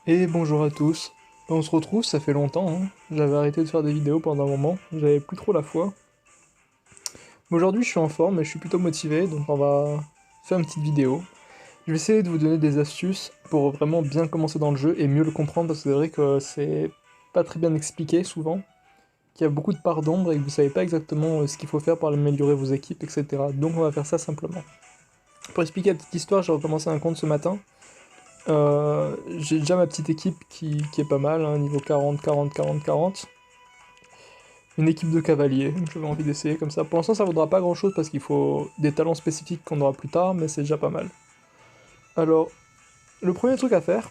Et bonjour à tous. On se retrouve, ça fait longtemps, hein. J'avais arrêté de faire des vidéos pendant un moment, j'avais plus trop la foi. Mais aujourd'hui je suis en forme et je suis plutôt motivé, donc on va faire une petite vidéo. Je vais essayer de vous donner des astuces pour vraiment bien commencer dans le jeu et mieux le comprendre, parce que c'est vrai que c'est pas très bien expliqué souvent, qu'il y a beaucoup de parts d'ombre et que vous savez pas exactement ce qu'il faut faire pour améliorer vos équipes, etc. Donc on va faire ça simplement. Pour expliquer la petite histoire, j'ai recommencé un compte ce matin. J'ai déjà ma petite équipe qui est pas mal, hein, niveau 40, 40, 40, 40. Une équipe de cavaliers, j'avais envie d'essayer comme ça. Pour l'instant, ça vaudra pas grand chose parce qu'il faut des talents spécifiques qu'on aura plus tard, mais c'est déjà pas mal. Alors, le premier truc à faire,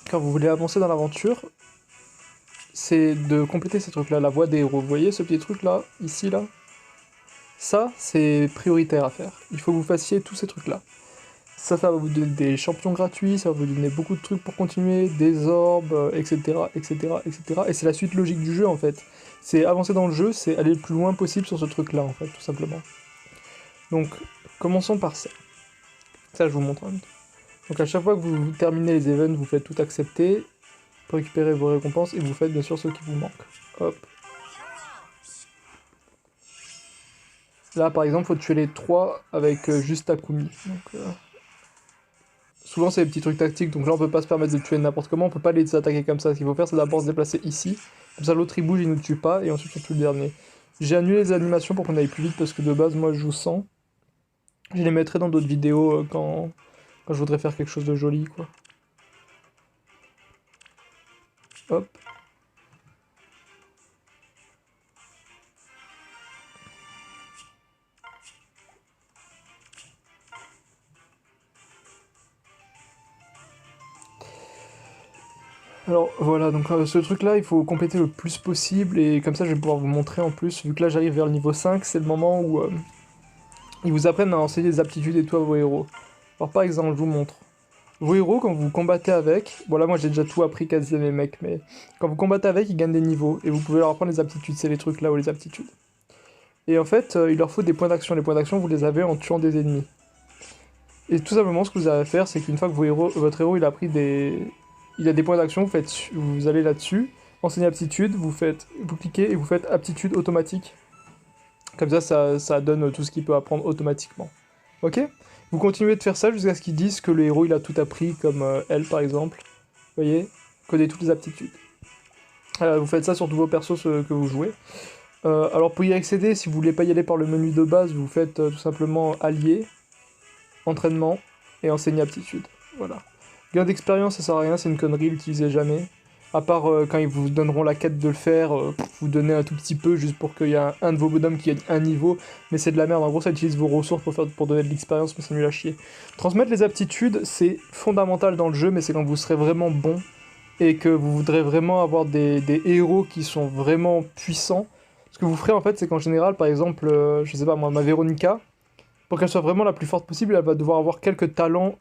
quand vous voulez avancer dans l'aventure, c'est de compléter ces trucs-là, la voie des héros. Vous voyez ce petit truc-là, ici, là? Ça, c'est prioritaire à faire. Il faut que vous fassiez tous ces trucs-là. Ça va vous donner des champions gratuits, ça va vous donner beaucoup de trucs pour continuer, des orbes, etc., etc., etc. Et c'est la suite logique du jeu, en fait. C'est avancer dans le jeu, c'est aller le plus loin possible sur ce truc-là, en fait, tout simplement. Donc, commençons par ça. Ça, je vous montre. Donc, à chaque fois que vous terminez les events, vous faites tout accepter, pour récupérer vos récompenses, et vous faites bien sûr ceux qui vous manquent. Hop. Là, par exemple, faut tuer les 3 avec juste Takumi. Donc, souvent, c'est des petits trucs tactiques, donc là, on peut pas se permettre de tuer n'importe comment, on peut pas les attaquer comme ça. Ce qu'il faut faire, c'est d'abord se déplacer ici. Comme ça, l'autre il bouge, il nous tue pas, et ensuite on tue le dernier. J'ai annulé les animations pour qu'on aille plus vite, parce que de base, moi, je joue sans. Je les mettrai dans d'autres vidéos quand je voudrais faire quelque chose de joli, quoi. Hop. Alors voilà, donc ce truc-là, il faut compléter le plus possible, et comme ça, je vais pouvoir vous montrer en plus. Vu que là, j'arrive vers le niveau 5, c'est le moment où ils vous apprennent à enseigner des aptitudes et tout à vos héros. Alors par exemple, je vous montre. Vos héros, quand vous combattez avec, bon là moi j'ai déjà tout appris quasi à mes mecs, mais quand vous combattez avec, ils gagnent des niveaux, et vous pouvez leur apprendre les aptitudes, c'est les trucs là où les aptitudes. Et en fait, il leur faut des points d'action. Les points d'action, vous les avez en tuant des ennemis. Et tout simplement, ce que vous avez à faire, c'est qu'une fois que votre héros il a pris il a des points d'action, vous allez là-dessus, enseigner aptitude, vous cliquez et vous faites aptitude automatique. Comme ça donne tout ce qu'il peut apprendre automatiquement. Ok? Vous continuez de faire ça jusqu'à ce qu'ils disent que le héros il a tout appris, comme elle par exemple. Vous voyez? Connaît toutes les aptitudes. Vous faites ça sur tous vos persos que vous jouez. Alors pour y accéder, si vous voulez pas y aller par le menu de base, vous faites tout simplement allié, entraînement et enseigner aptitude. Voilà. Gain d'expérience, ça sert à rien, c'est une connerie, l'utilisez jamais. À part quand ils vous donneront la quête de le faire, vous donnez un tout petit peu juste pour qu'il y ait un de vos bonhommes qui gagne un niveau, mais c'est de la merde. En gros, ça utilise vos ressources pour donner de l'expérience, mais c'est nul à chier. Transmettre les aptitudes, c'est fondamental dans le jeu, mais c'est quand vous serez vraiment bon et que vous voudrez vraiment avoir des héros qui sont vraiment puissants. Ce que vous ferez en fait, c'est qu'en général, par exemple, je sais pas moi, ma Véronica, pour qu'elle soit vraiment la plus forte possible, elle va devoir avoir quelques talents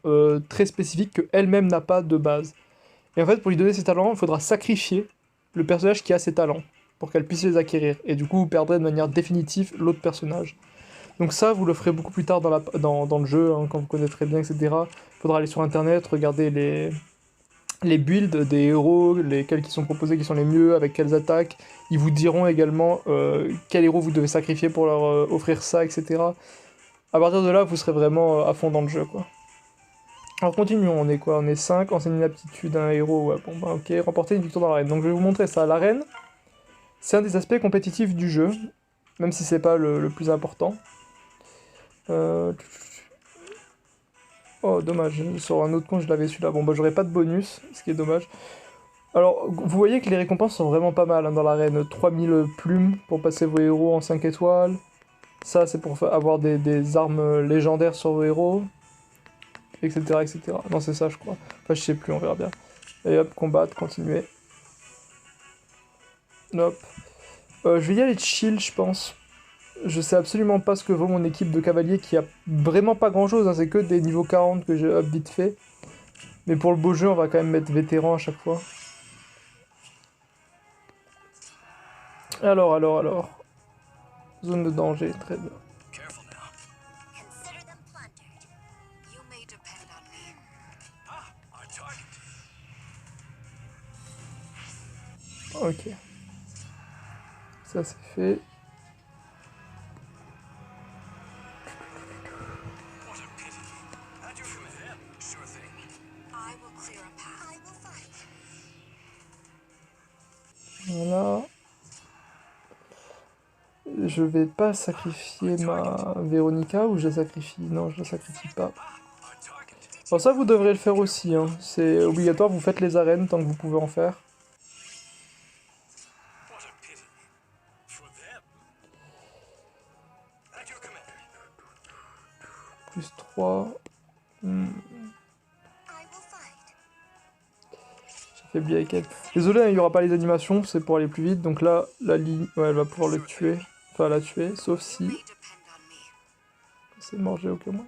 très spécifiques qu'elle-même n'a pas de base. Et en fait, pour lui donner ces talents, il faudra sacrifier le personnage qui a ces talents pour qu'elle puisse les acquérir. Et du coup, vous perdrez de manière définitive l'autre personnage. Donc ça, vous le ferez beaucoup plus tard dans le jeu, hein, quand vous connaîtrez bien, etc. Il faudra aller sur internet, regarder les builds des héros, lesquels qui sont proposés, qui sont les mieux, avec quelles attaques. Ils vous diront également quel héros vous devez sacrifier pour leur offrir ça, etc. À partir de là, vous serez vraiment à fond dans le jeu, quoi. Alors continuons, on est quoi? On est 5, enseigner une aptitude à un héros, ouais, bon bah ok, remporter une victoire dans l'arène. Donc je vais vous montrer ça. L'arène, c'est un des aspects compétitifs du jeu, même si c'est pas le plus important. Euh... Oh dommage, sur un autre compte je l'avais celui-là. Bon bah j'aurais pas de bonus, ce qui est dommage. Alors vous voyez que les récompenses sont vraiment pas mal hein, dans l'arène. 3000 plumes pour passer vos héros en 5 étoiles. Ça c'est pour avoir des armes légendaires sur vos héros. Etc. etc. Non c'est ça je crois. Enfin je sais plus, on verra bien. Et hop, combattre, continuer. Hop. Je vais y aller chill, je pense. Je sais absolument pas ce que vaut mon équipe de cavaliers qui a vraiment pas grand chose, hein, c'est que des niveaux 40 que j'ai up vite fait. Mais pour le beau jeu, on va quand même mettre vétéran à chaque fois. Alors. Zone de danger, très bien. Careful now. Consider them plundered. You may depend on me. Ah, our target. Ok. Ça c'est fait. What a pity. At your command. Sure thing. I will clear a path. I will fight. Voilà. Je vais pas sacrifier ma Véronica ou je la sacrifie? Non, je la sacrifie pas. On target. Bon, ça vous devrez le faire aussi, hein. C'est obligatoire, vous faites les arènes tant que vous pouvez en faire. What a pity. For them. At your command. Plus 3. I will fight. J'affaiblis avec elle. Désolé, hein, il n'y aura pas les animations, c'est pour aller plus vite. Donc là, la ligne, ouais, elle va pouvoir le tuer. Enfin, la tuer, sauf si... May depend on me. C'est mangé au moins.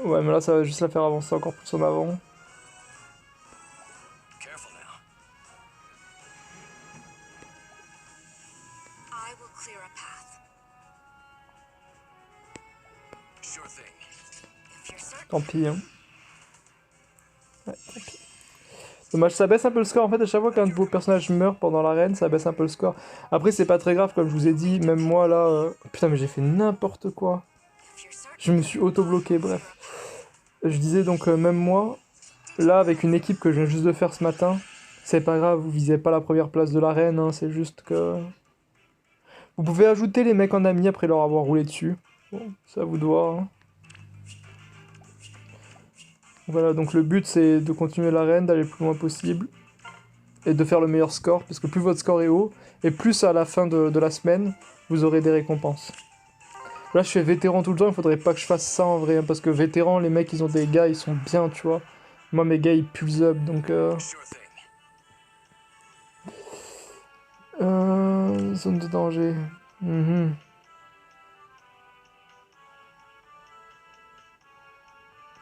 Ouais, mais là, ça va juste la faire avancer encore plus en avant. Careful now. I will clear a path. Sure thing. If you're certain. Tant pis, hein. Ouais, tant pis. Dommage, ça baisse un peu le score. En fait, à chaque fois qu'un de vos personnages meurt pendant l'arène, ça baisse un peu le score. Après, c'est pas très grave, comme je vous ai dit. Même moi, là... Putain, mais j'ai fait n'importe quoi. If you're certain. Je me suis auto-bloqué, bref. Je disais donc, même moi, là, avec une équipe que je viens juste de faire ce matin, c'est pas grave, vous visez pas la première place de l'arène, hein, c'est juste que... Vous pouvez ajouter les mecs en ami après leur avoir roulé dessus. Bon, ça vous doit, hein. Voilà, donc le but c'est de continuer l'arène, d'aller le plus loin possible, et de faire le meilleur score, parce que plus votre score est haut, et plus à la fin de la semaine, vous aurez des récompenses. Là je fais vétéran tout le temps, il faudrait pas que je fasse ça en vrai, hein, parce que vétéran, les mecs ils ont des gars, ils sont bien, tu vois. Moi mes gars ils pullent up, donc Sure thing. zone de danger. Mhm.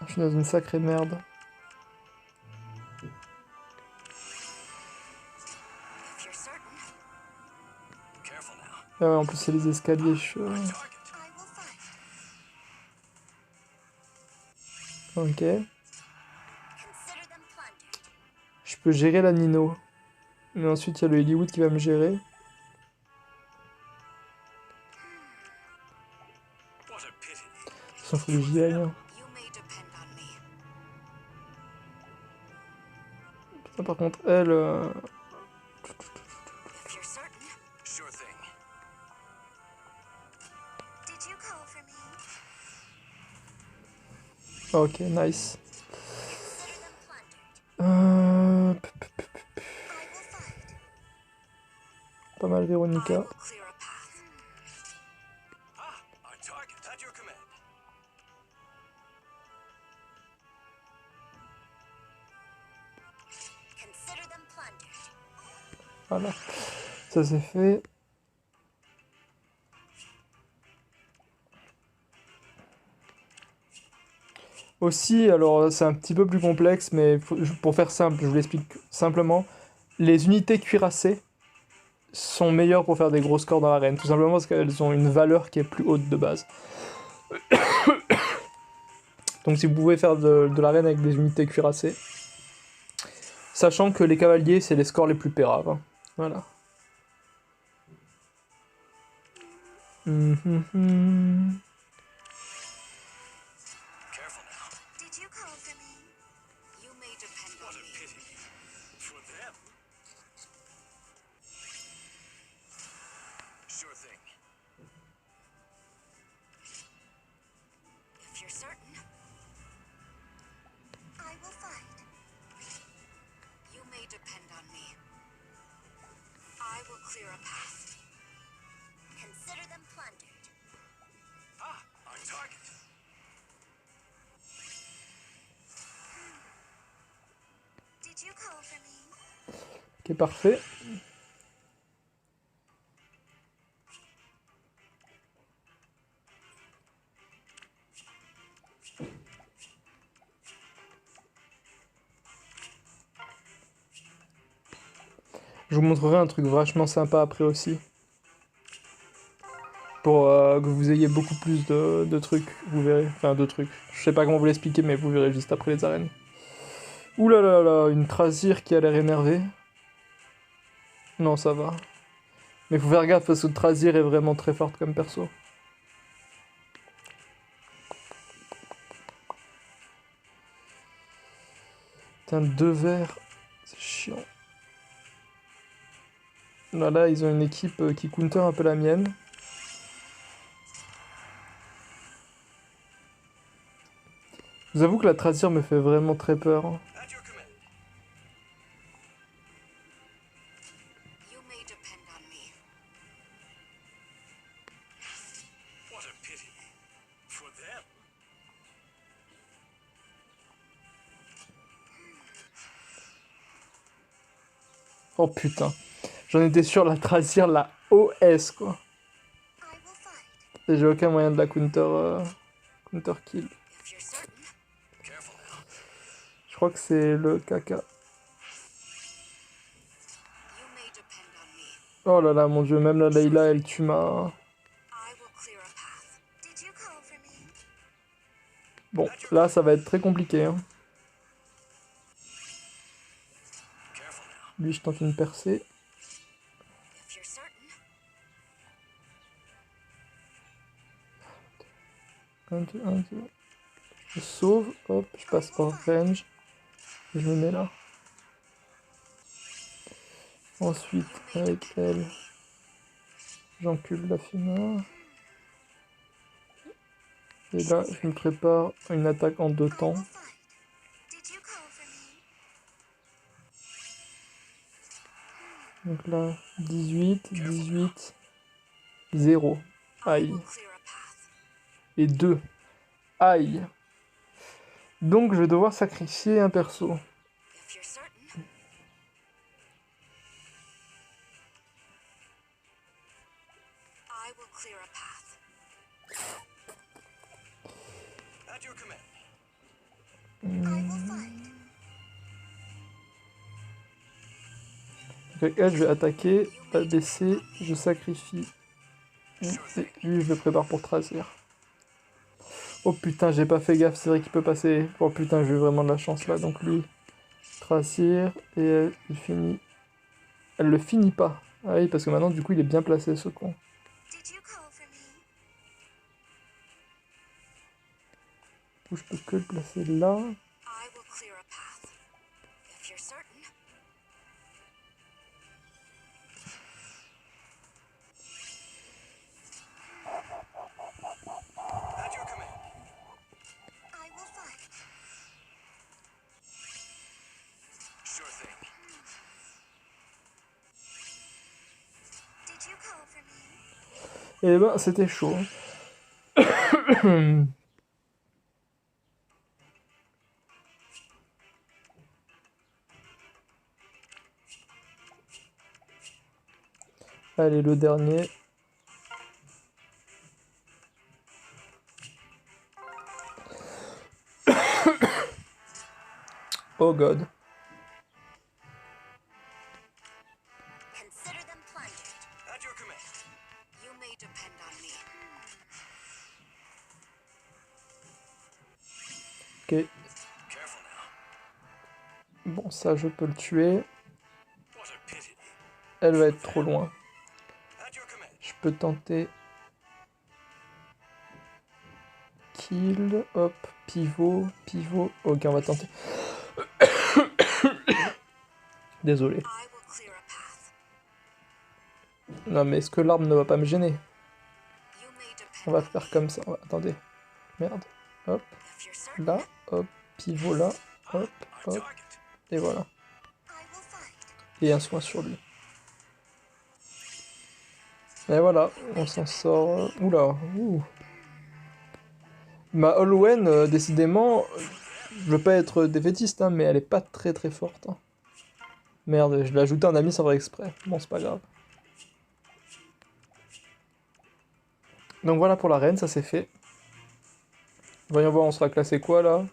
Je suis dans une sacrée merde. If you're certain. Careful now. Ah ouais, en plus c'est les escaliers, Target. I will fight. Ok. Consider them plundered. Je peux gérer la Nino. Mais ensuite, il y a le Hollywood qui va me gérer. What a pity. S'en fout que j'y aille, hein. You may depend on me. Putain, par contre, elle... If you're certain. Sure thing. Did you call for me? Ok, nice. Consider them plundered. P- p- p- p- I will fight. Pas mal I Véronica. will clear a path. On target. At your command. Consider them plundered. Voilà. Ça c'est fait. Aussi, alors c'est un petit peu plus complexe, mais pour faire simple, je vous l'explique simplement. Les unités cuirassées sont meilleures pour faire des gros scores dans l'arène, tout simplement parce qu'elles ont une valeur qui est plus haute de base. Donc si vous pouvez faire de l'arène avec des unités cuirassées, sachant que les cavaliers, c'est les scores les plus péraves, hein. Voilà. Mhm. Careful now. Did you call for me? You may depend on me. What a pity. For them. Sure thing. If you're certain. I will fight. You may depend on me. I will clear a path. Consider them plundered. On target. Did you call for me? Ok, parfait. Je vous montrerai un truc vachement sympa après aussi. Pour que vous ayez beaucoup plus de trucs, vous verrez. Enfin, de trucs. Je sais pas comment vous l'expliquer, mais vous verrez juste après les arènes. Ouh là là là, une Trasir qui a l'air énervée. Non, ça va. Mais faut faire gaffe parce que Trazir est vraiment très forte comme perso. Putain, 2 verts. C'est chiant. Là, ils ont une équipe qui counter un peu la mienne. Je vous avoue que la Trazir me fait vraiment très peur, hein. You may depend on me. What a pity. For them. Oh putain. J'en étais sûr, la Trazir, la OS, quoi. I will fight. Et j'ai aucun moyen de la counter kill. If you're certain. Careful now. Je crois que c'est le caca. You may depend on me. Oh là là, mon dieu, même la Layla, elle tue ma... I will clear a path. Did you call for me? Bon, là, ça va être très compliqué, hein. Careful now. Lui, je tente une percée. If you're certain. 1, 2, 1, 2. Je sauve, hop, je passe hors range. Et je me mets là. Ensuite, avec elle, j'encule la Fina. Et là, je me prépare une attaque en 2 I temps. will fight. Did you call for me? Donc là, 18, 18, 0. I Aïe. will clear a path. Et 2. Aïe. Donc je vais devoir sacrifier un perso. If you're certain. I will clear a path. At your command. I will fight. Avec elle, je vais attaquer, la baisser, je sacrifie. Et lui, je le prépare pour Trazir. Oh putain, j'ai pas fait gaffe, c'est vrai qu'il peut passer. Oh putain, j'ai eu vraiment de la chance là. Donc lui, Trazir, et elle, il finit. Elle le finit pas. Ah oui, parce que maintenant, du coup, il est bien placé ce con. Did you call for me? Du coup, je peux que le placer là. I will clear a path. If you're certain. At your command. I will fight. Sure thing. Did you call for me? Et ben, c'était chaud. Allez, le dernier. Oh god. Consider them plundered. At your command. You may depend on me. Ok. Careful now. Bon, ça, je peux le tuer. What a pity. Elle va être trop loin. At your command. Je peux tenter... Kill, hop, pivot, pivot. Ok, on va tenter. Désolé. I will clear a path. Non, mais est-ce que l'arbre ne va pas me gêner? You may On depend va on faire me. comme ça. Attendez. Merde. Hop, If you're certain. là, hop, pivot là, hop, Our hop, target. et voilà. I will fight. Et un soin sur lui. Et voilà, on s'en sort. Oula, ouh. Ma Holwen, décidément, je veux pas être défaitiste, hein, mais elle est pas très très forte, hein. Merde, je l'ai ajouté un ami sans faire exprès. Bon, c'est pas grave. Donc voilà pour la reine, ça c'est fait. Voyons voir, on sera classé quoi là?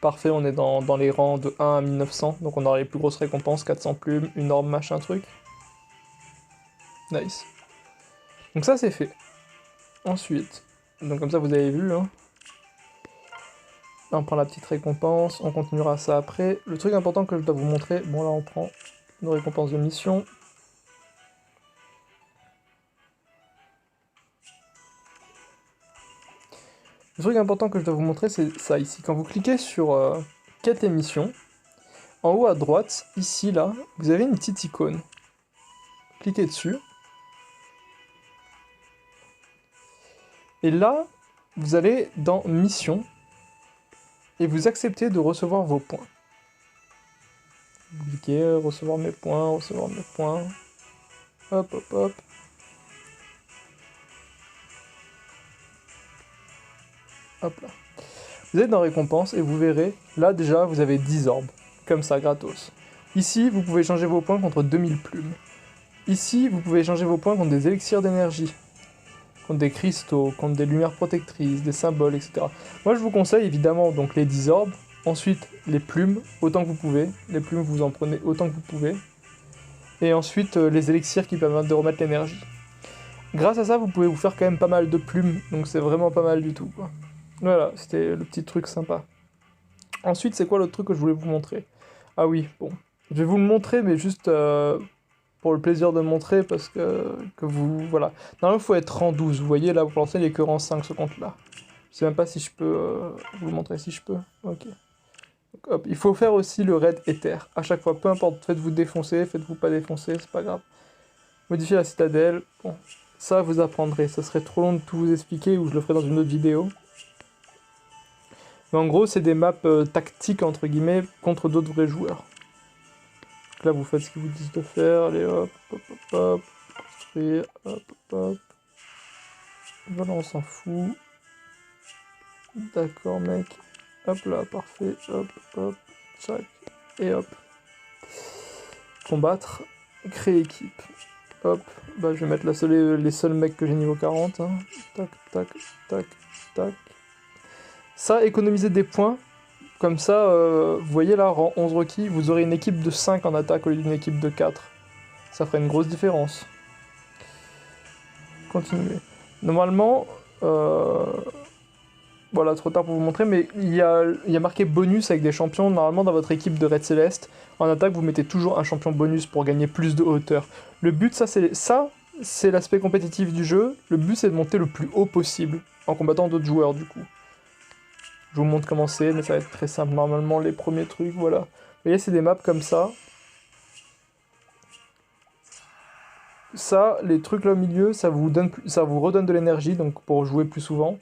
Parfait, on est dans les rangs de 1 à 1900, donc on aura les plus grosses récompenses, 400 plumes, une orbe, machin truc. Nice. Donc ça c'est fait. Ensuite, donc comme ça vous avez vu, hein. Là on prend la petite récompense, on continuera ça après. Le truc important que je dois vous montrer, bon là on prend nos récompenses de mission. Le truc important que je dois vous montrer, c'est ça ici. Quand vous cliquez sur quête et mission, en haut à droite, ici, là, vous avez une petite icône. Cliquez dessus. Et là, vous allez dans mission et vous acceptez de recevoir vos points. Vous cliquez, recevoir mes points, recevoir mes points. Hop, hop, hop. Hop là. Vous êtes dans récompense et vous verrez, là déjà, vous avez 10 orbes. Comme ça, gratos. Ici, vous pouvez changer vos points contre 2000 plumes. Ici, vous pouvez changer vos points contre des élixirs d'énergie. Contre des cristaux, contre des lumières protectrices, des symboles, etc. Moi, je vous conseille évidemment donc les 10 orbes. Ensuite, les plumes, autant que vous pouvez. Les plumes, vous en prenez autant que vous pouvez. Et ensuite, les élixirs qui permettent de remettre l'énergie. Grâce à ça, vous pouvez vous faire quand même pas mal de plumes. Donc c'est vraiment pas mal du tout, quoi. Voilà, c'était le petit truc sympa. Ensuite, c'est quoi l'autre truc que je voulais vous montrer? Ah oui, bon. Je vais vous le montrer, mais juste pour le plaisir de le montrer, parce que vous... Voilà. Normalement, il faut être rang 12. Vous voyez, là, pour l'instant, il est que rang 5, ce compte-là. Je sais même pas si je peux vous le montrer, si je peux. Ok. Donc, hop. Il faut faire aussi le raid Ether. À chaque fois, peu importe, faites-vous défoncer, faites-vous pas défoncer, c'est pas grave. Modifier la citadelle. Bon, ça, vous apprendrez. Ça serait trop long de tout vous expliquer, ou je le ferai dans une autre vidéo. Mais en gros, c'est des maps tactiques, entre guillemets, contre d'autres vrais joueurs. Donc là, vous faites ce qu'ils vous disent de faire. Allez, hop, hop, hop, hop. Construire, hop, hop, hop. Voilà, on s'en fout. D'accord, mec. Hop là, parfait. Hop, hop, chac. Et hop. Combattre. Créer équipe. Hop. Bah, je vais mettre les seuls mecs que j'ai niveau 40. Hein. Tac, tac, tac, tac. Ça, économiser des points, comme ça, vous voyez là, rang 11 requis, vous aurez une équipe de 5 en attaque au lieu d'une équipe de 4. Ça ferait une grosse différence. Continuer. Normalement, voilà, trop tard pour vous montrer, mais il y a marqué bonus avec des champions. Normalement, dans votre équipe de Red Céleste, en attaque, vous mettez toujours un champion bonus pour gagner plus de hauteur. Le but, ça, c'est l'aspect compétitif du jeu. Le but, c'est de monter le plus haut possible, en combattant d'autres joueurs, du coup. Je vous montre comment c'est, mais ça va être très simple. Normalement, les premiers trucs, voilà. Vous voyez, c'est des maps comme ça. Ça, les trucs là au milieu, ça vous redonne de l'énergie, donc pour jouer plus souvent.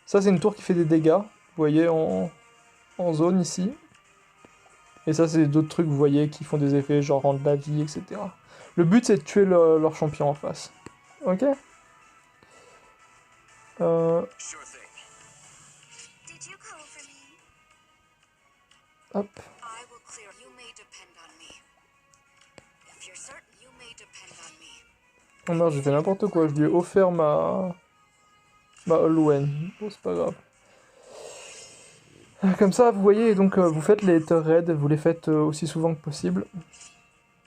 Ça, c'est une tour qui fait des dégâts. Vous voyez, en zone ici. Et ça, c'est d'autres trucs, vous voyez, qui font des effets, genre rendre la vie, etc. Le but, c'est de tuer leur champion en face. Ok? Sure thing. Did you call for me? Hop. I will clear. You may depend on me. If you're certain, you may depend on me. Oh merde, j'ai fait n'importe quoi. Je lui ai offert ma Olwen. Bon, c'est pas grave. Comme ça, vous voyez, donc vous faites les Ether Raids, vous les faites aussi souvent que possible.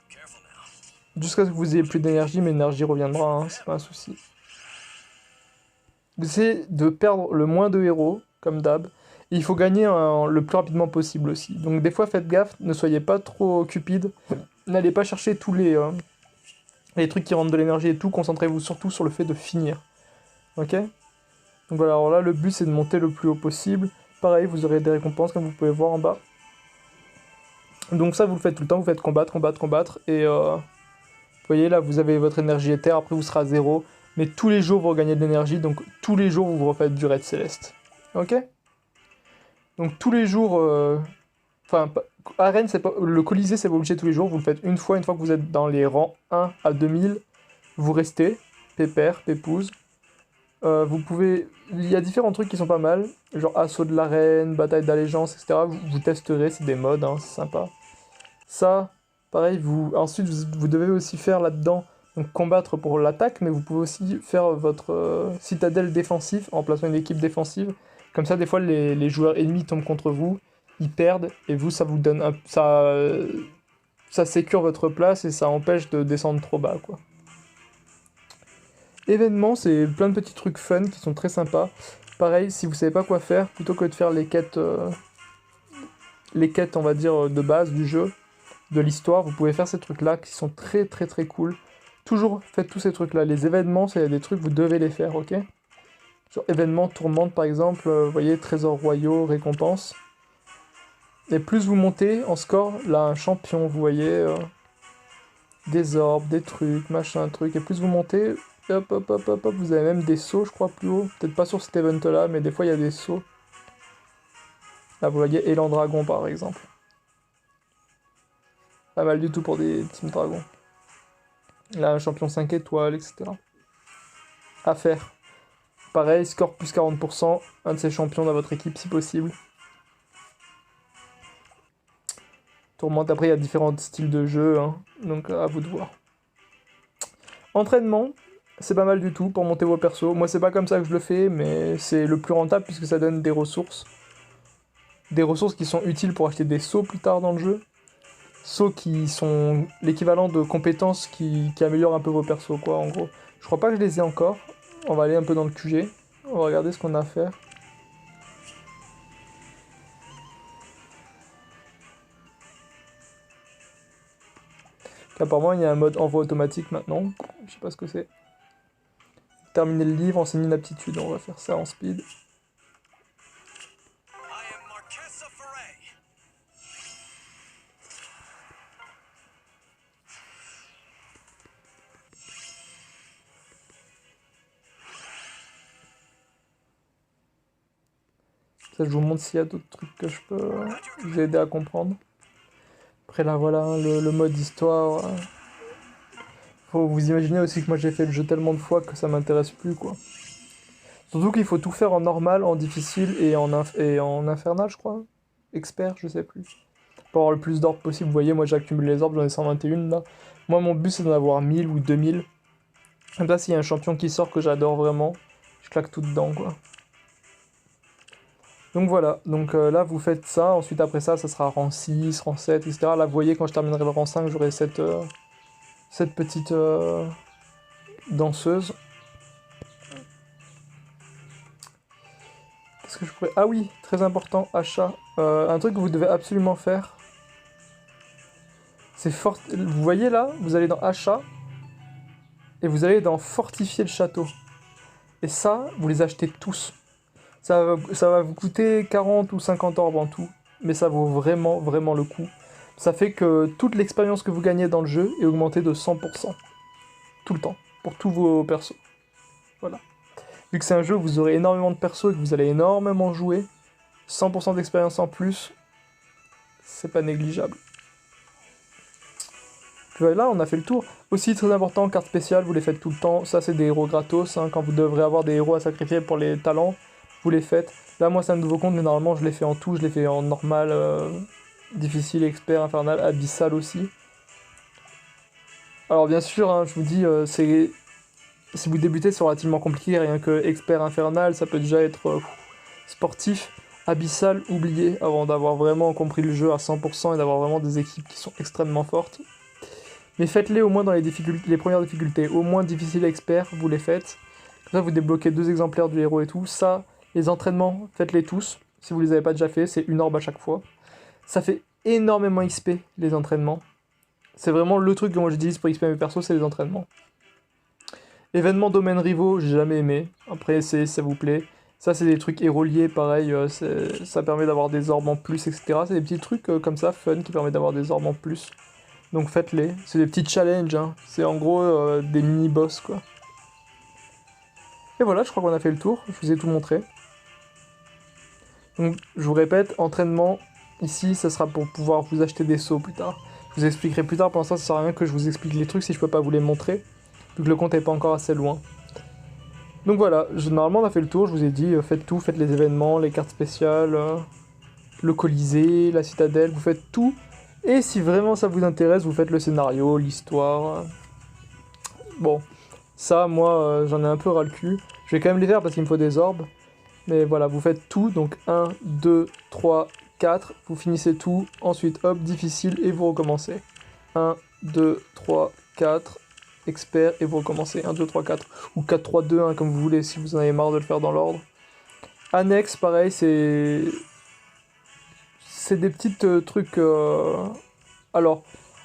Careful now. Jusqu'à ce que vous ayez plus d'énergie, mais l'énergie reviendra, hein, c'est pas un souci. Vous essayez de perdre le moins de héros, comme d'hab. Et il faut gagner le plus rapidement possible aussi. Donc des fois, faites gaffe, ne soyez pas trop cupide. N'allez pas chercher tous les trucs qui rendent de l'énergie et tout. Concentrez-vous surtout sur le fait de finir. Ok? Donc voilà, alors là, le but, c'est de monter le plus haut possible. Pareil, vous aurez des récompenses, comme vous pouvez voir en bas. Donc ça, vous le faites tout le temps. Vous faites combattre, combattre, combattre. Et vous voyez, là, vous avez votre énergie éther. Après, vous serez à 0. Mais tous les jours, vous regagnez de l'énergie. Donc tous les jours, vous vous refaites du raid céleste. Ok? Donc tous les jours... Enfin, arène, c'est pas... Le Colisée, c'est pas obligé tous les jours. Vous le faites une fois que vous êtes dans les rangs 1 à 2000. Vous restez. Pépère, pépouze. Vous pouvez... Il y a différents trucs qui sont pas mal. Genre assaut de l'arène, bataille d'allégeance, etc. Vous testerez, c'est des modes, hein, c'est sympa. Ça, pareil, ensuite vous devez aussi faire là-dedans, donc combattre pour l'attaque, mais vous pouvez aussi faire votre citadelle défensif en plaçant une équipe défensive. Comme ça, des fois, les joueurs ennemis tombent contre vous, ils perdent, et vous, ça vous donne ça sécure votre place et ça empêche de descendre trop bas, quoi. Événements, c'est plein de petits trucs fun qui sont très sympas. Pareil, si vous savez pas quoi faire, plutôt que de faire les quêtes, on va dire, de base du jeu, de l'histoire, vous pouvez faire ces trucs-là qui sont très très très cool. Toujours faites tous ces trucs-là. Les événements, c'est des trucs, vous devez les faire, ok? Genre événements, tourmente par exemple, vous voyez, trésors royaux, récompenses. Et plus vous montez en score, là, un champion, vous voyez, des orbes, des trucs, machin, truc. Et plus vous montez, hop, hop, hop, hop, hop, vous avez même des sauts, je crois, plus haut. Peut-être pas sur cet event-là, mais des fois, il y a des sauts. Là, vous voyez, Élan Dragon, par exemple. Pas mal du tout pour des Team Dragons. Là, un champion 5 étoiles, etc. À faire. Pareil, score plus 40%, un de ces champions dans votre équipe si possible. Tourmente, après il y a différents styles de jeu, hein, donc à vous de voir. Entraînement, c'est pas mal du tout pour monter vos persos. Moi c'est pas comme ça que je le fais, mais c'est le plus rentable puisque ça donne des ressources. Des ressources qui sont utiles pour acheter des sauts plus tard dans le jeu. Sauts qui sont l'équivalent de compétences qui améliorent un peu vos persos, quoi, en gros. Je crois pas que je les ai encore. On va aller un peu dans le QG. On va regarder ce qu'on a à faire. Apparemment, il y a un mode envoi automatique maintenant. Je sais pas ce que c'est. Terminer le livre, enseigner une aptitude. On va faire ça en speed. I am Marquesa Foray. Ça, je vous montre s'il y a d'autres trucs que je peux vous aider à comprendre. Après là, voilà, le mode histoire. Faut vous imaginer aussi que moi j'ai fait le jeu tellement de fois que ça m'intéresse plus, quoi. Surtout qu'il faut tout faire en normal, en difficile et en infernal, je crois. Expert, je sais plus. Pour avoir le plus d'orbes possible. Vous voyez, moi j'accumule les orbes, j'en ai 121 là. Moi mon but c'est d'en avoir 1000 ou 2000. Comme ça, s'il y a un champion qui sort que j'adore vraiment, je claque tout dedans, quoi. Donc voilà, donc là vous faites ça, ensuite après ça, ça sera rang 6, rang 7, etc. Là vous voyez, quand je terminerai le rang 5, j'aurai cette petite danseuse. Qu'est-ce que je pourrais... Ah oui, très important, achat. Un truc que vous devez absolument faire, c'est fort... Vous voyez là, vous allez dans achat, et vous allez dans fortifier le château. Et ça, vous les achetez tous. Ça va vous coûter 40 ou 50 orbes en tout, mais ça vaut vraiment, vraiment le coup. Ça fait que toute l'expérience que vous gagnez dans le jeu est augmentée de 100%. Tout le temps, pour tous vos persos. Voilà. Vu que c'est un jeu où vous aurez énormément de persos et que vous allez énormément jouer, 100% d'expérience en plus, c'est pas négligeable. Puis voilà, on a fait le tour. Aussi, très important, cartes spéciales, vous les faites tout le temps. Ça, c'est des héros gratos, hein, quand vous devrez avoir des héros à sacrifier pour les talents. Vous les faites. Là, moi, c'est un nouveau compte, mais normalement, je l'ai fait en tout. Je l'ai fait en normal, difficile, expert, infernal, abyssal aussi. Alors, bien sûr, hein, je vous dis, si vous débutez, c'est relativement compliqué. Rien que expert, infernal, ça peut déjà être sportif. Abyssal, oublié, avant d'avoir vraiment compris le jeu à 100% et d'avoir vraiment des équipes qui sont extrêmement fortes. Mais faites-les au moins dans les premières difficultés. Au moins difficile, expert, vous les faites. Comme ça, vous débloquez 2 exemplaires du héros et tout. Ça... Les entraînements, faites-les tous. Si vous les avez pas déjà fait, c'est 1 orbe à chaque fois. Ça fait énormément XP, les entraînements. C'est vraiment le truc que moi j'utilise pour XP mes persos, c'est les entraînements. Événements domaines rivaux, j'ai jamais aimé. Après, ça vous plaît. Ça, c'est des trucs héroliers, pareil. Ça permet d'avoir des orbes en plus, etc. C'est des petits trucs comme ça, fun, qui permettent d'avoir des orbes en plus. Donc faites-les. C'est des petits challenges, hein. C'est en gros des mini-boss, quoi. Et voilà, je crois qu'on a fait le tour. Je vous ai tout montré. Donc, je vous répète, entraînement, ici, ça sera pour pouvoir vous acheter des sauts plus tard. Je vous expliquerai plus tard, pour l'instant, ça sert à rien que je vous explique les trucs si je peux pas vous les montrer, vu que le compte est pas encore assez loin. Donc voilà, normalement on a fait le tour, je vous ai dit, faites tout, faites les événements, les cartes spéciales, le Colisée, la citadelle, vous faites tout. Et si vraiment ça vous intéresse, vous faites le scénario, l'histoire. Bon, ça, moi, j'en ai un peu ras le cul. Je vais quand même les faire parce qu'il me faut des orbes. Mais voilà, vous faites tout, donc 1, 2, 3, 4, vous finissez tout, ensuite hop, difficile, et vous recommencez. 1, 2, 3, 4, expert, et vous recommencez. 1, 2, 3, 4, ou 4, 3, 2, hein, comme vous voulez, si vous en avez marre de le faire dans l'ordre. Annexe, pareil, c'est des petits trucs... Alors,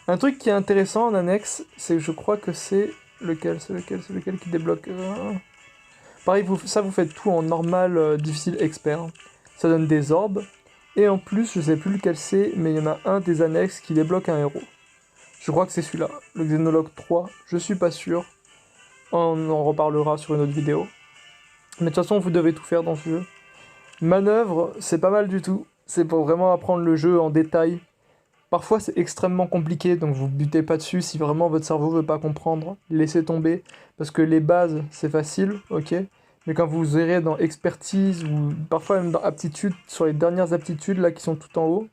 un truc qui est intéressant en annexe, c'est je crois que c'est lequel qui débloque... Pareil, ça vous faites tout en normal, difficile, expert. Ça donne des orbes. Et en plus, je sais plus lequel c'est, mais il y en a un des annexes qui débloque un héros. Je crois que c'est celui-là, le Xénologue 3, je suis pas sûr. On en reparlera sur une autre vidéo. Mais de toute façon, vous devez tout faire dans ce jeu. Manœuvre, c'est pas mal du tout. C'est pour vraiment apprendre le jeu en détail. Parfois, c'est extrêmement compliqué, donc vous butez pas dessus. Si vraiment votre cerveau veut pas comprendre, laissez tomber. Parce que les bases, c'est facile, ok. Mais quand vous irez dans expertise ou parfois même dans aptitude, sur les dernières aptitudes là qui sont tout en haut,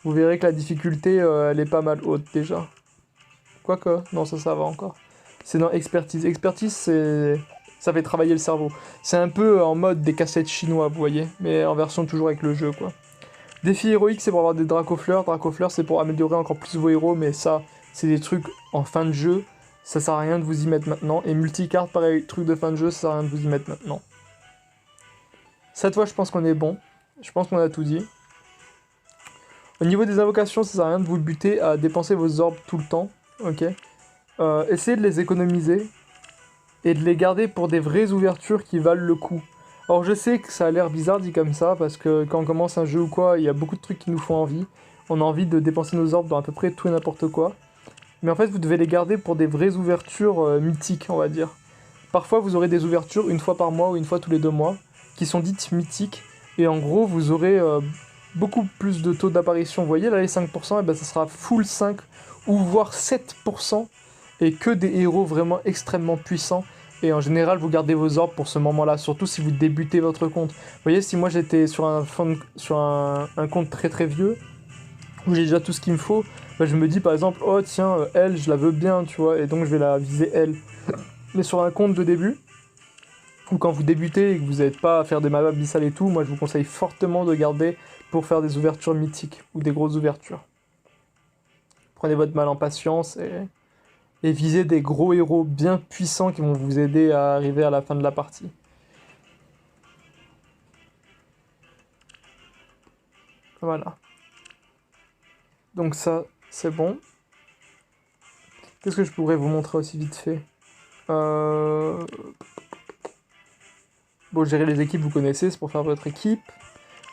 vous verrez que la difficulté, elle est pas mal haute déjà. Quoique, non, ça va encore. C'est dans expertise. Expertise, ça fait travailler le cerveau. C'est un peu en mode des cassettes chinois, vous voyez, mais en version toujours avec le jeu, quoi. Défi héroïque, c'est pour avoir des dracofleurs. Dracofleurs, c'est pour améliorer encore plus vos héros, mais ça, c'est des trucs en fin de jeu. Ça sert à rien de vous y mettre maintenant. Et multicarte, pareil, truc de fin de jeu, ça sert à rien de vous y mettre maintenant. Cette fois, je pense qu'on est bon. Je pense qu'on a tout dit. Au niveau des invocations, ça sert à rien de vous buter à dépenser vos orbes tout le temps. Ok. Essayez de les économiser et de les garder pour des vraies ouvertures qui valent le coup. Alors je sais que ça a l'air bizarre dit comme ça, parce que quand on commence un jeu ou quoi, il y a beaucoup de trucs qui nous font envie. On a envie de dépenser nos orbes dans à peu près tout et n'importe quoi. Mais en fait, vous devez les garder pour des vraies ouvertures mythiques, on va dire. Parfois, vous aurez des ouvertures une fois par mois ou une fois tous les 2 mois, qui sont dites mythiques. Et en gros, vous aurez beaucoup plus de taux d'apparition. Vous voyez là, les 5%, et ben, ça sera full 5 ou voire 7%. Et que des héros vraiment extrêmement puissants. Et en général, vous gardez vos orbes pour ce moment-là, surtout si vous débutez votre compte. Vous voyez, si moi j'étais sur un compte très très vieux, où j'ai déjà tout ce qu'il me faut, bah, je me dis par exemple, oh tiens, elle, je la veux bien, tu vois, et donc je vais la viser elle. Mais sur un compte de début, ou quand vous débutez et que vous n'êtes pas à faire des maps abyssales et tout, moi je vous conseille fortement de garder pour faire des ouvertures mythiques, ou des grosses ouvertures. Prenez votre mal en patience et visez des gros héros bien puissants qui vont vous aider à arriver à la fin de la partie. Voilà. Donc ça, c'est bon. Qu'est-ce que je pourrais vous montrer aussi vite fait Bon, gérer les équipes, vous connaissez, c'est pour faire votre équipe.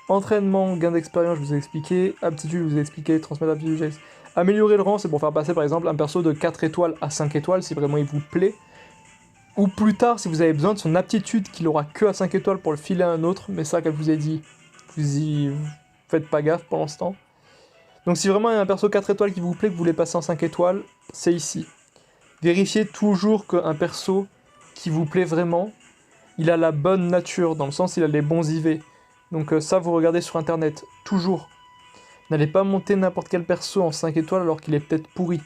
Entraînement, gain d'expérience, je vous ai expliqué. Aptitude, je vous ai expliqué. Transmettre l'aptitude, améliorer le rang, c'est pour faire passer par exemple un perso de 4 étoiles à 5 étoiles si vraiment il vous plaît. Ou plus tard, si vous avez besoin de son aptitude qu'il aura que à 5 étoiles pour le filer à un autre. Mais ça, comme je vous ai dit, vous faites pas gaffe pour l'instant. Donc si vraiment il y a un perso 4 étoiles qui vous plaît, que vous voulez passer en 5 étoiles, c'est ici. Vérifiez toujours qu'un perso qui vous plaît vraiment, il a la bonne nature, dans le sens il a les bons IV. Donc ça, vous regardez sur internet, toujours. N'allez pas monter n'importe quel perso en 5 étoiles alors qu'il est peut-être pourri.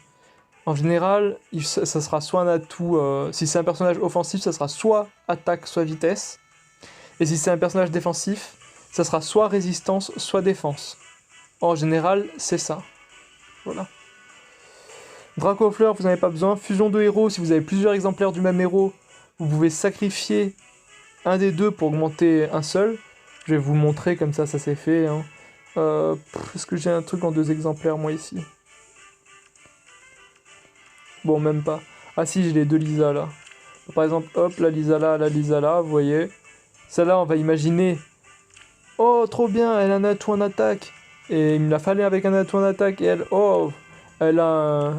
En général, ça sera soit un atout, si c'est un personnage offensif, ça sera soit attaque, soit vitesse. Et si c'est un personnage défensif, ça sera soit résistance, soit défense. En général, c'est ça. Voilà. Dracofleur, vous n'en avez pas besoin. Fusion de héros, si vous avez plusieurs exemplaires du même héros, vous pouvez sacrifier un des deux pour augmenter un seul. Je vais vous montrer, comme ça c'est fait. Hein. Est-ce que j'ai un truc en 2 exemplaires, moi, ici? Bon, même pas. Ah si, j'ai les 2 Lisa, là. Par exemple, hop, la Lisa là, vous voyez. Celle-là, on va imaginer... Oh, trop bien, elle a un atout en attaque. Et il me la fallait avec un atout en attaque. Et elle, oh, elle a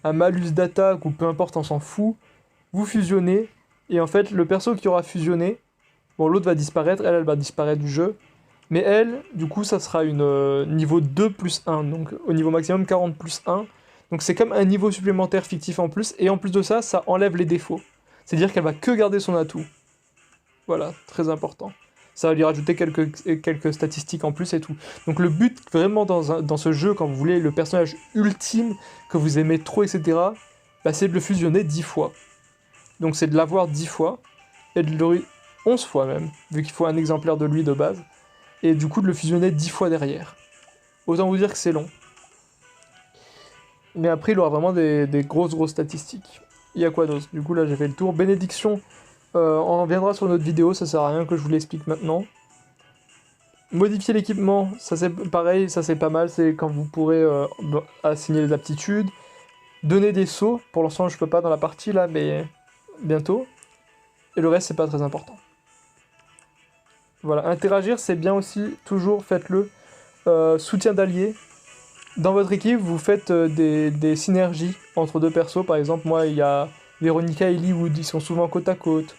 un malus d'attaque, ou peu importe, on s'en fout. Vous fusionnez. Et en fait, le perso qui aura fusionné... Bon, l'autre va disparaître, elle va disparaître du jeu. Mais elle, du coup, ça sera une niveau 2 plus 1. Donc, au niveau maximum, 40 plus 1. Donc, c'est comme un niveau supplémentaire fictif en plus. Et en plus de ça, ça enlève les défauts. C'est-à-dire qu'elle va que garder son atout. Voilà, très important. Ça va lui rajouter quelques statistiques en plus et tout. Donc, le but, vraiment, dans ce jeu, quand vous voulez le personnage ultime, que vous aimez trop, etc., bah, c'est de le fusionner 10 fois. Donc, c'est de l'avoir 10 fois. Et de le... 11 fois même, vu qu'il faut un exemplaire de lui de base. Et du coup de le fusionner 10 fois derrière. Autant vous dire que c'est long. Mais après il aura vraiment des grosses statistiques. Il y a quoi d'autre? Du coup là j'ai fait le tour. Bénédiction, on reviendra sur notre vidéo, ça sert à rien que je vous l'explique maintenant. Modifier l'équipement, ça c'est pareil, ça c'est pas mal, c'est quand vous pourrez assigner les aptitudes. Donner des sauts, pour l'instant je peux pas dans la partie là, mais bientôt. et le reste c'est pas très important. Voilà, interagir c'est bien aussi, toujours faites-le. Soutien d'alliés. Dans votre équipe, vous faites des synergies entre deux persos. Par exemple, moi, il y a Veronica et Liwood, ils sont souvent côte à côte.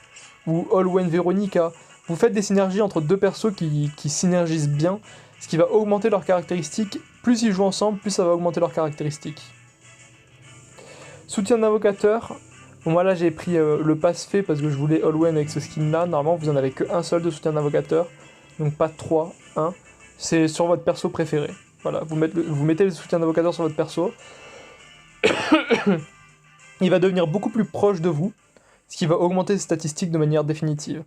Ou Olwen Veronica. Vous faites des synergies entre deux persos qui synergisent bien, ce qui va augmenter leurs caractéristiques. Plus ils jouent ensemble, plus ça va augmenter leurs caractéristiques. Soutien d'invocateur. Bon, moi là j'ai pris le pass fait parce que je voulais Olwen avec ce skin là. Normalement vous en avez qu'un seul de soutien d'invocateur. Donc pas 3, 1. C'est sur votre perso préféré. Voilà, vous mettez le soutien d'invocateur sur votre perso. Il va devenir beaucoup plus proche de vous, ce qui va augmenter ses statistiques de manière définitive.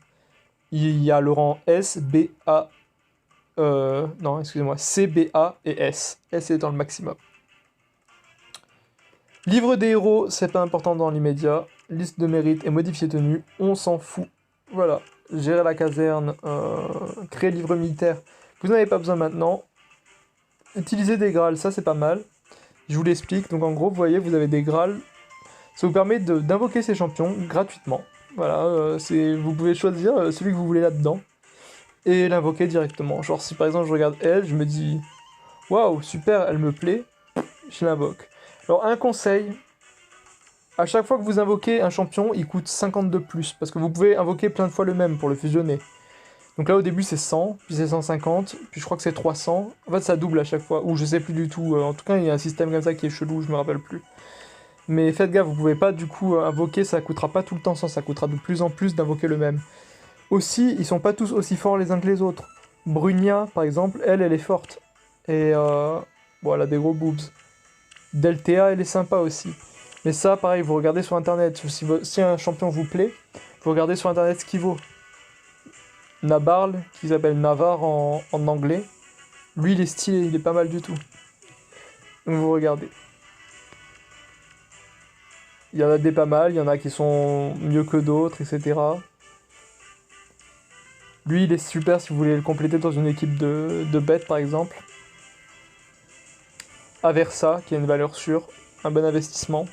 Il y a le rang S, B, A... non, excusez-moi, C, B, A et S. S est dans le maximum. Livre des héros, c'est pas important dans l'immédiat. Liste de mérite et modifier tenue, on s'en fout. Voilà, gérer la caserne, créer livre militaire, vous n'en avez pas besoin maintenant. Utiliser des grâles, ça c'est pas mal. Je vous l'explique, donc en gros, vous voyez, vous avez des grâles. Ça vous permet d'invoquer ces champions gratuitement. Voilà, vous pouvez choisir celui que vous voulez là-dedans et l'invoquer directement. Genre si par exemple je regarde elle, je me dis waouh, super, elle me plaît, je l'invoque. Alors un conseil, à chaque fois que vous invoquez un champion, il coûte 50 de plus, parce que vous pouvez invoquer plein de fois le même pour le fusionner. Donc là au début c'est 100, puis c'est 150, puis je crois que c'est 300. En fait ça double à chaque fois, ou je sais plus du tout. En tout cas il y a un système comme ça qui est chelou, je me rappelle plus. Mais faites gaffe, vous pouvez pas du coup invoquer, ça coûtera pas tout le temps 100, ça coûtera de plus en plus d'invoquer le même. Aussi, ils sont pas tous aussi forts les uns que les autres. Brunia par exemple, elle est forte. Et bon, elle a des gros boobs. Deltea, elle est sympa aussi. Mais ça, pareil, vous regardez sur internet. Si un champion vous plaît, vous regardez sur internet ce qu'il vaut. Nabarl, qui s'appelle Navar en anglais, lui il est stylé, il est pas mal du tout. Donc vous regardez. Il y en a des pas mal, il y en a qui sont mieux que d'autres, etc. Lui il est super si vous voulez le compléter dans une équipe de bêtes par exemple. Aversa, qui a une valeur sûre, un bon investissement.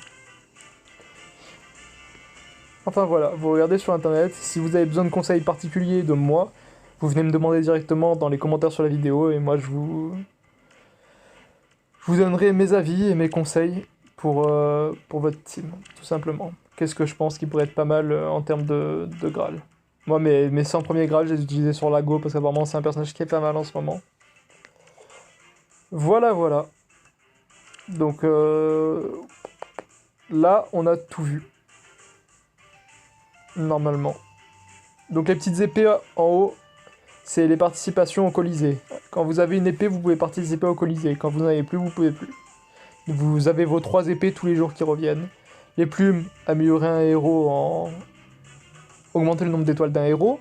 Enfin voilà, vous regardez sur internet, si vous avez besoin de conseils particuliers de moi, vous venez me demander directement dans les commentaires sur la vidéo et moi je vous donnerai mes avis et mes conseils pour votre team, tout simplement. Qu'est-ce que je pense qui pourrait être pas mal en termes de Graal. Moi mes 100 premiers Graal, je les ai utilisés sur Lago parce qu'apparemment c'est un personnage qui est pas mal en ce moment. Voilà, voilà. Donc là, on a tout vu. Normalement. Donc les petites épées en haut, c'est les participations au Colisée. Quand vous avez une épée, vous pouvez participer au Colisée. Quand vous n'en avez plus, vous pouvez plus. Vous avez vos 3 épées tous les jours qui reviennent. Les plumes, améliorer un héros en... augmenter le nombre d'étoiles d'un héros.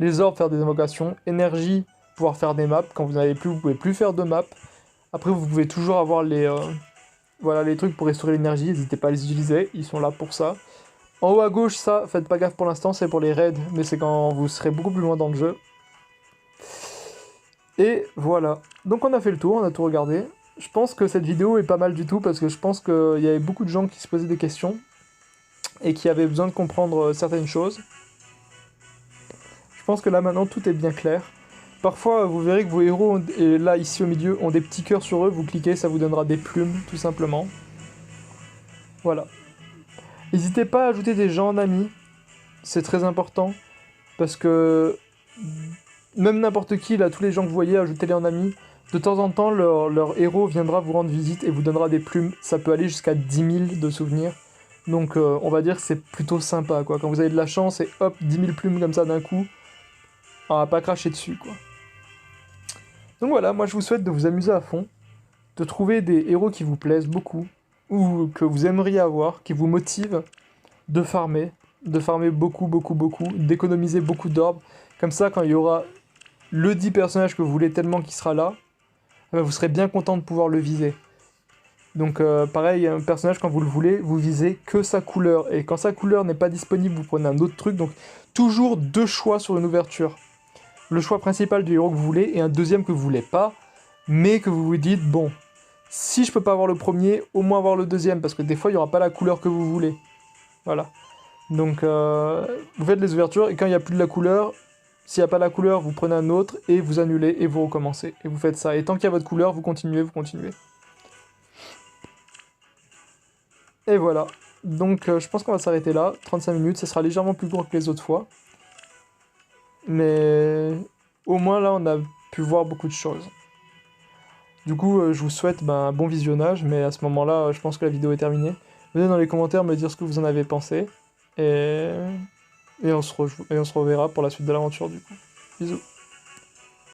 Les orbes, faire des invocations. Énergie, pouvoir faire des maps. Quand vous n'en avez plus, vous pouvez plus faire de maps. Après, vous pouvez toujours avoir voilà, les trucs pour restaurer l'énergie. N'hésitez pas à les utiliser, ils sont là pour ça. En haut à gauche, ça, faites pas gaffe pour l'instant, c'est pour les raids, mais c'est quand vous serez beaucoup plus loin dans le jeu. Et voilà. Donc on a fait le tour, on a tout regardé. Je pense que cette vidéo est pas mal du tout, parce que je pense qu'il y avait beaucoup de gens qui se posaient des questions, et qui avaient besoin de comprendre certaines choses. Je pense que là maintenant tout est bien clair. Parfois vous verrez que vos héros, et là ici au milieu, ont des petits cœurs sur eux, vous cliquez, ça vous donnera des plumes, tout simplement. Voilà. N'hésitez pas à ajouter des gens en amis, c'est très important, parce que même n'importe qui, là, tous les gens que vous voyez, ajoutez-les en amis. De temps en temps, leur héros viendra vous rendre visite et vous donnera des plumes. Ça peut aller jusqu'à 10 000 de souvenirs. Donc on va dire que c'est plutôt sympa, quoi. Quand vous avez de la chance et hop, 10 000 plumes comme ça d'un coup, on va pas cracher dessus, quoi. Donc voilà, moi je vous souhaite de vous amuser à fond, de trouver des héros qui vous plaisent beaucoup, ou que vous aimeriez avoir, qui vous motivent de farmer beaucoup, beaucoup, beaucoup, d'économiser beaucoup d'orbes. Comme ça, quand il y aura le 10 personnage que vous voulez tellement qui sera là, vous serez bien content de pouvoir le viser. Donc pareil, un personnage, quand vous le voulez, vous visez que sa couleur. Et quand sa couleur n'est pas disponible, vous prenez un autre truc. Donc toujours 2 choix sur une ouverture. Le choix principal du héros que vous voulez et un deuxième que vous voulez pas, mais que vous vous dites, bon, si je peux pas avoir le premier, au moins avoir le deuxième, parce que des fois il n'y aura pas la couleur que vous voulez. Voilà. Donc vous faites les ouvertures et quand il n'y a plus de la couleur, s'il n'y a pas la couleur, vous prenez un autre et vous annulez et vous recommencez. Et vous faites ça. Et tant qu'il y a votre couleur, vous continuez, vous continuez. Et voilà. Donc je pense qu'on va s'arrêter là. 35 minutes, ça sera légèrement plus court que les autres fois. Mais au moins là, on a pu voir beaucoup de choses. Du coup, je vous souhaite un bon visionnage, mais à ce moment-là, je pense que la vidéo est terminée. Venez dans les commentaires me dire ce que vous en avez pensé. Et on se reverra pour la suite de l'aventure du coup. Bisous.